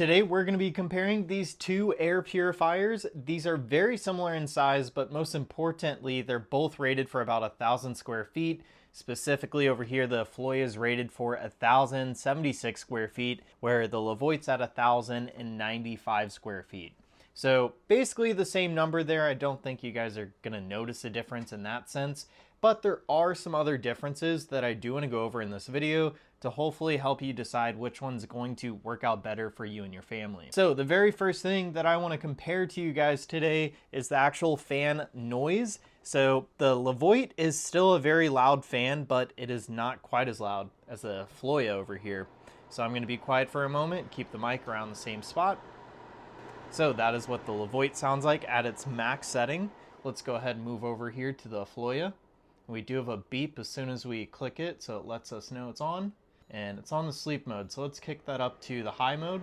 Today we're going to be comparing these two air purifiers. These are very similar in size, but most importantly, they're both rated for about 1,000 square feet. Specifically over here, the Afloia is rated for 1,076 square feet, where the Levoit's at 1,095 square feet. So basically the same number there. I don't think you guys are going to notice a difference in that sense, but there are some other differences that I do want to go over in this video to hopefully help you decide which one's going to work out better for you and your family. So the very first thing that I want to compare to you guys today is the actual fan noise. So the Levoit is still a very loud fan, but it is not quite as loud as the Afloia over here. So I'm going to be quiet for a moment, keep the mic around the same spot. So that is what the Levoit sounds like at its max setting. Let's go ahead and move over here to the Afloia. We do have a beep as soon as we click it, so it lets us know it's on. And it's on the sleep mode, so let's kick that up to the high mode.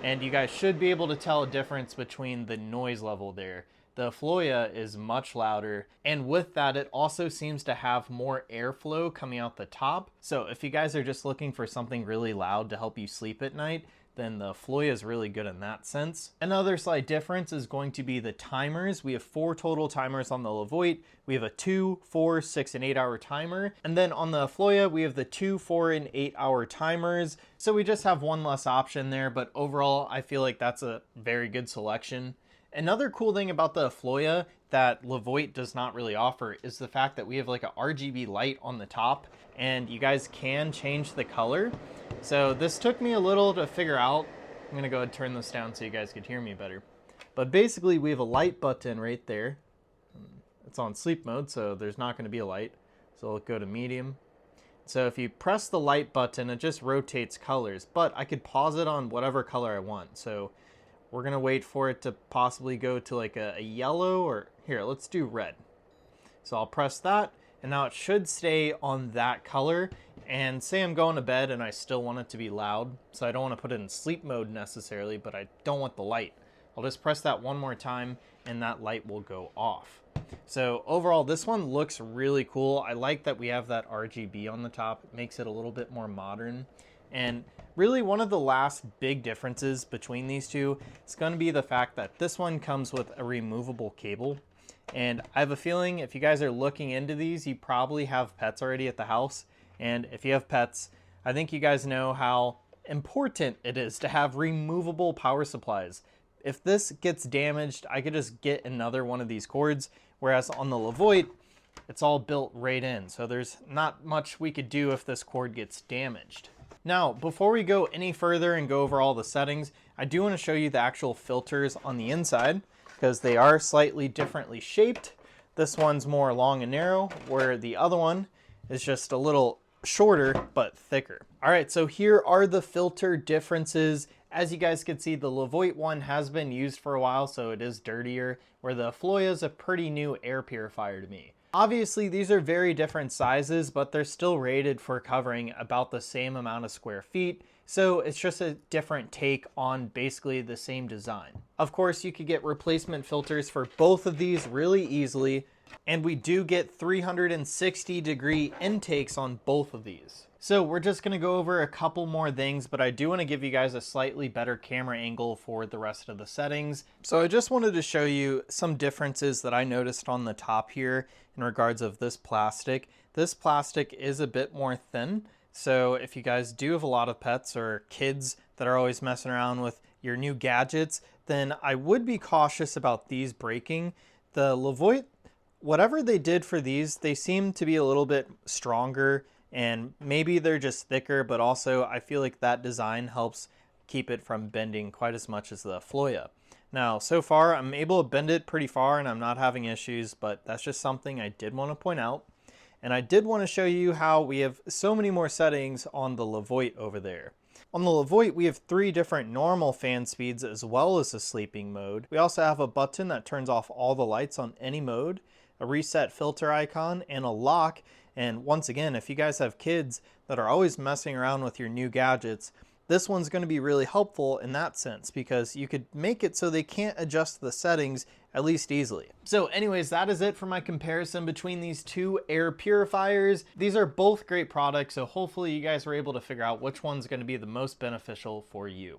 And you guys should be able to tell a difference between the noise level there. The Afloia is much louder, and with that it also seems to have more airflow coming out the top. So if you guys are just looking for something really loud to help you sleep at night, then the Afloia is really good in that sense. Another slight difference is going to be the timers. We have 4 total timers on the Levoit. We have a 2, 4, 6, and 8 hour timer. And then on the Afloia, we have the 2, 4, and 8 hour timers. So we just have one less option there, but overall, I feel like that's a very good selection. Another cool thing about the Afloia that Levoit does not really offer is the fact that we have like a RGB light on the top, and you guys can change the color. So this took me a little to figure out. I'm gonna go ahead and turn this down so you guys could hear me better. But basically we have a light button right there. It's on sleep mode, so there's not gonna be a light. So I'll go to medium. So if you press the light button, it just rotates colors, but I could pause it on whatever color I want. So we're gonna wait for it to possibly go to like a yellow, or here, let's do red. So I'll press that, and now it should stay on that color. And say I'm going to bed and I still want it to be loud, so I don't want to put it in sleep mode necessarily, but I don't want the light. I'll just press that one more time and that light will go off. So overall, this one looks really cool. I like that we have that RGB on the top. It makes it a little bit more modern. And really one of the last big differences between these two is going to be the fact that this one comes with a removable cable. And I have a feeling if you guys are looking into these, you probably have pets already at the house. And if you have pets, I think you guys know how important it is to have removable power supplies. If this gets damaged, I could just get another one of these cords, whereas on the Levoit, it's all built right in. So there's not much we could do if this cord gets damaged. Now, before we go any further and go over all the settings, I do want to show you the actual filters on the inside, because they are slightly differently shaped. This one's more long and narrow, where the other one is just a little shorter but thicker. All right, so here are the filter differences. As you guys can see, the Levoit one has been used for a while, so it is dirtier, where the Afloia is a pretty new air purifier to me. Obviously, these are very different sizes, but they're still rated for covering about the same amount of square feet. So it's just a different take on basically the same design. Of course, you could get replacement filters for both of these really easily. And we do get 360-degree intakes on both of these. So we're just going to go over a couple more things, but I do want to give you guys a slightly better camera angle for the rest of the settings. So I just wanted to show you some differences that I noticed on the top here in regards of this plastic. This plastic is a bit more thin. So if you guys do have a lot of pets or kids that are always messing around with your new gadgets, then I would be cautious about these breaking. The Levoit, whatever they did for these, they seem to be a little bit stronger, and maybe they're just thicker, but also I feel like that design helps keep it from bending quite as much as the Afloia. Now, so far I'm able to bend it pretty far and I'm not having issues, but that's just something I did want to point out. And I did want to show you how we have so many more settings on the Levoit over there. On the Levoit, we have 3 different normal fan speeds as well as a sleeping mode. We also have a button that turns off all the lights on any mode, a reset filter icon, and a lock. And once again, if you guys have kids that are always messing around with your new gadgets, this one's going to be really helpful in that sense because you could make it so they can't adjust the settings at least easily. So anyways, that is it for my comparison between these two air purifiers. These are both great products, so hopefully you guys were able to figure out which one's going to be the most beneficial for you.